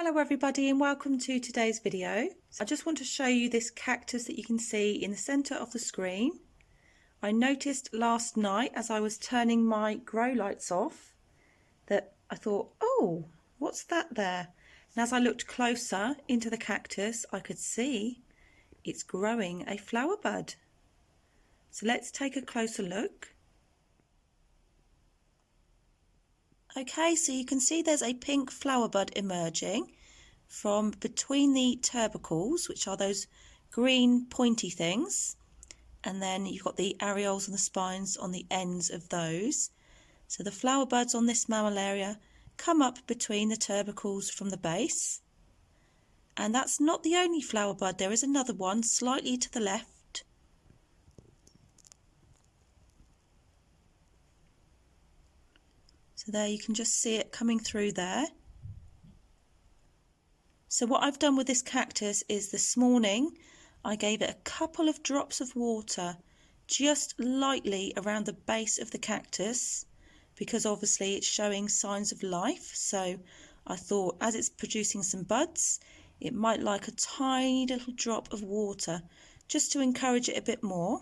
Hello everybody and welcome to today's video. I just want to show you this cactus that you can see in the centre of the screen. I noticed last night as I was turning my grow lights off that I thought, oh, what's that there? And as I looked closer into the cactus, I could see it's growing a flower bud. So let's take a closer look. Okay, so you can see there's a pink flower bud emerging from between the tubercles, which are those green pointy things, and then you've got the areoles and the spines on the ends of those. So the flower buds on this mammillaria come up between the tubercles from the base. And that's not the only flower bud, there is another one slightly to the left. So there you can just see it coming through there. So what I've done with this cactus is this morning I gave it a couple of drops of water just lightly around the base of the cactus, because obviously it's showing signs of life. So I thought as it's producing some buds, it might like a tiny little drop of water just to encourage it a bit more.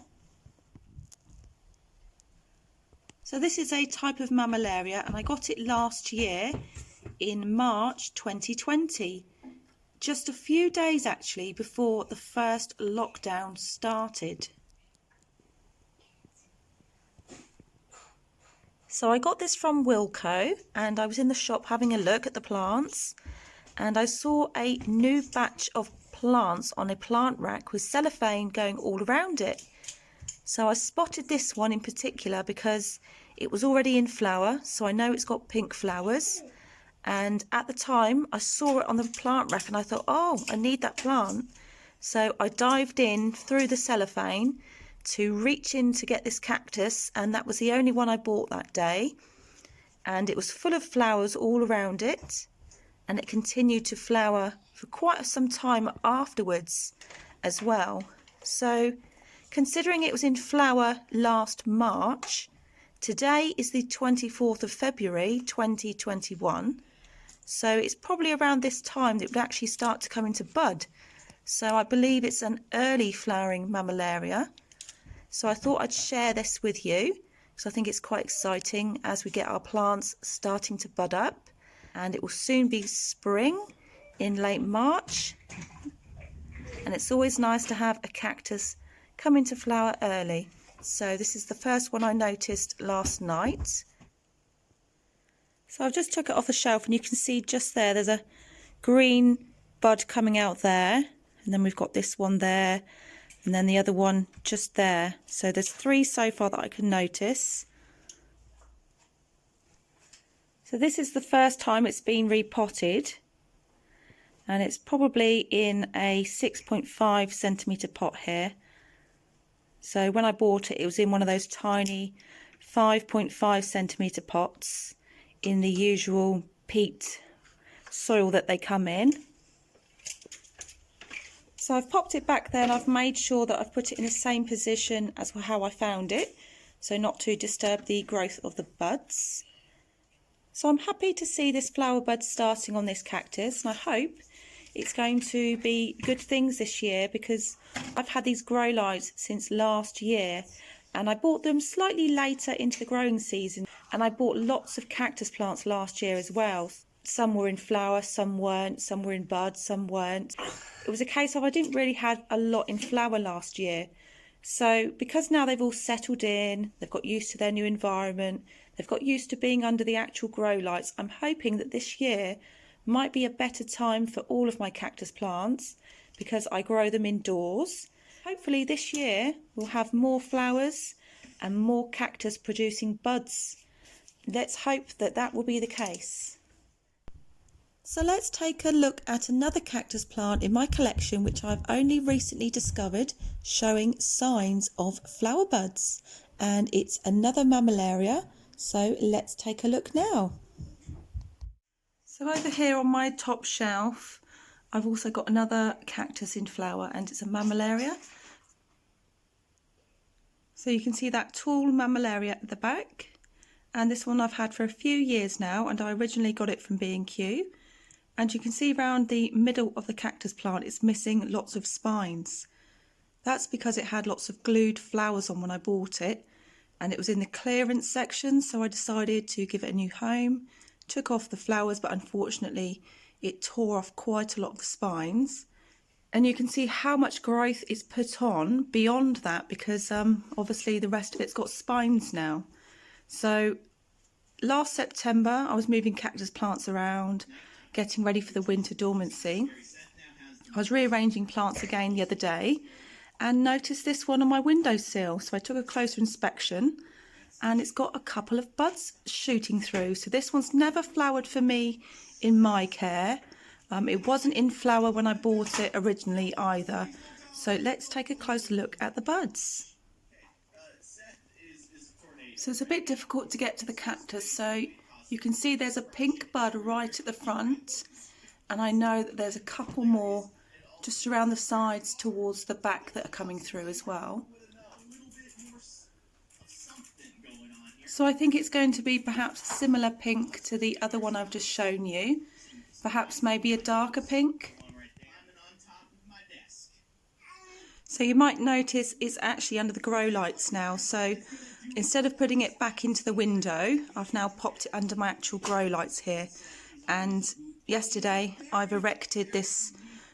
So this is a type of mammillaria and I got it last year in March 2020, just a few days actually before the first lockdown started. So I got this from Wilko and I was in the shop having a look at the plants and I saw a new batch of plants on a plant rack with cellophane going all around it. So I spotted this one in particular because it was already in flower, so I know it's got pink flowers. And at the time I saw it on the plant rack and I thought, oh, I need that plant. So I dived in through the cellophane to reach in to get this cactus, and that was the only one I bought that day. And it was full of flowers all around it, and it continued to flower for quite some time afterwards as well. So considering it was in flower last March, today is the 24th of February 2021, so it's probably around this time that it would actually start to come into bud. So I believe it's an early flowering mammillaria. So I thought I'd share this with you because I think it's quite exciting as we get our plants starting to bud up, and it will soon be spring in late March, and it's always nice to have a cactus come into flower early. So this is the first one I noticed last night. So I've just took it off the shelf and you can see just there's a green bud coming out there, and then we've got this one there and then the other one just there. So there's three so far that I can notice. So this is the first time it's been repotted, and it's probably in a 6.5 centimetre pot here. So when I bought it, it was in one of those tiny 5.5 centimetre pots in the usual peat soil that they come in. So I've popped it back there and I've made sure that I've put it in the same position as how I found it, so not to disturb the growth of the buds. So I'm happy to see this flower bud starting on this cactus, and I hope it's going to be good things this year, because I've had these grow lights since last year and I bought them slightly later into the growing season, and I bought lots of cactus plants last year as well. Some were in flower, some weren't, some were in bud, some weren't. It was a case of I didn't really have a lot in flower last year. So because now they've all settled in, they've got used to their new environment, they've got used to being under the actual grow lights, I'm hoping that this year might be a better time for all of my cactus plants because I grow them indoors. Hopefully this year we'll have more flowers and more cactus producing buds. Let's hope that that will be the case. So let's take a look at another cactus plant in my collection which I've only recently discovered showing signs of flower buds, and it's another mammillaria. So let's take a look now. So over here on my top shelf I've also got another cactus in flower, and it's a mammillaria. So you can see that tall mammillaria at the back, and this one I've had for a few years now, and I originally got it from B&Q, And you can see around the middle of the cactus plant it's missing lots of spines. That's because it had lots of glued flowers on when I bought it, and it was in the clearance section, so I decided to give it a new home. Took off the flowers, but unfortunately it tore off quite a lot of the spines. And you can see how much growth is put on beyond that, because obviously the rest of it's got spines now. So last September I was moving cactus plants around, getting ready for the winter dormancy. I was rearranging plants again the other day and noticed this one on my windowsill. So I took a closer inspection and it's got a couple of buds shooting through. So this one's never flowered for me in my care. It wasn't in flower when I bought it originally either. So let's take a closer look at the buds. So it's a bit difficult to get to the cactus. So you can see there's a pink bud right at the front. And I know that there's a couple more just around the sides towards the back that are coming through as well. So I think it's going to be perhaps a similar pink to the other one I've just shown you. Perhaps maybe a darker pink. So you might notice it's actually under the grow lights now. So instead of putting it back into the window, I've now popped it under my actual grow lights here. And yesterday I've erected this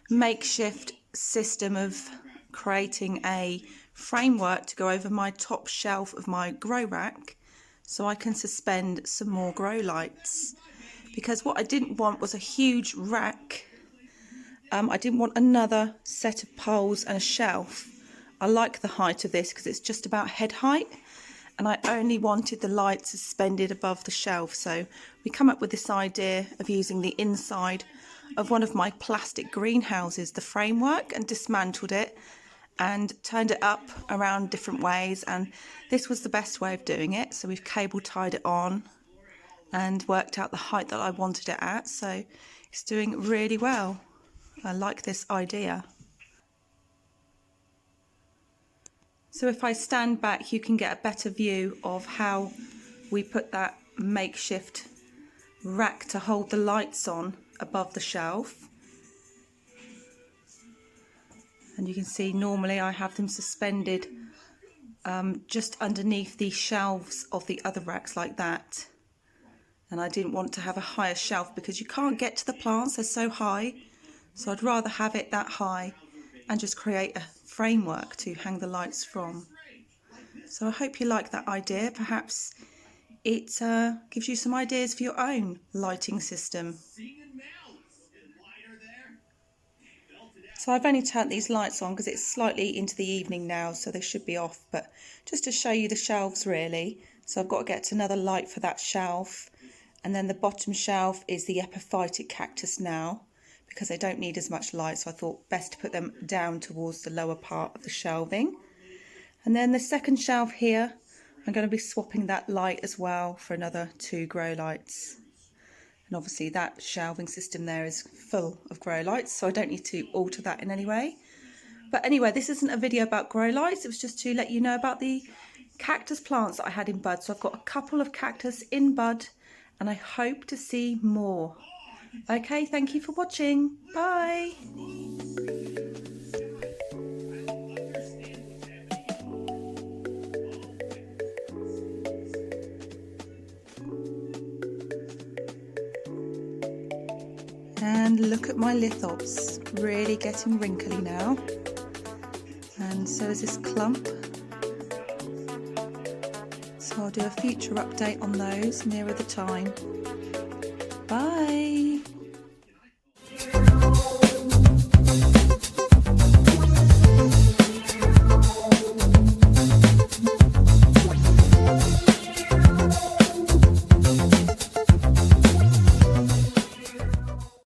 makeshift system of creating a framework to go over my top shelf of my grow rack so I can suspend some more grow lights. Because what I didn't want was a huge rack. I didn't want another set of poles and a shelf. I like the height of this because it's just about head height, and I only wanted the light suspended above the shelf. So we come up with this idea of using the inside of one of my plastic greenhouses, the framework, and dismantled it and turned it up around different ways, and this was the best way of doing it. So we've cable tied it on and worked out the height that I wanted it at, so it's doing really well. I like this idea. So if I stand back you can get a better view of how we put that makeshift rack to hold the lights on above the shelf. And you can see normally I have them suspended just underneath the shelves of the other racks like that. And I didn't want to have a higher shelf because you can't get to the plants, they're so high. So I'd rather have it that high and just create a framework to hang the lights from. So I hope you like that idea. Perhaps it gives you some ideas for your own lighting system. So I've only turned these lights on because it's slightly into the evening now, so they should be off. But just to show you the shelves really. So I've got to get another light for that shelf. And then the bottom shelf is the epiphytic cactus now, because they don't need as much light, so I thought best to put them down towards the lower part of the shelving. And then the second shelf here, I'm going to be swapping that light as well for another 2 grow lights. And obviously that shelving system there is full of grow lights, so I don't need to alter that in any way. But anyway, this isn't a video about grow lights, it was just to let you know about the cactus plants that I had in bud. So I've got a couple of cactus in bud, and I hope to see more. Okay, thank you for watching. Bye. And look at my lithops, really getting wrinkly now. And so is this clump. So I'll do a future update on those nearer the time. Bye.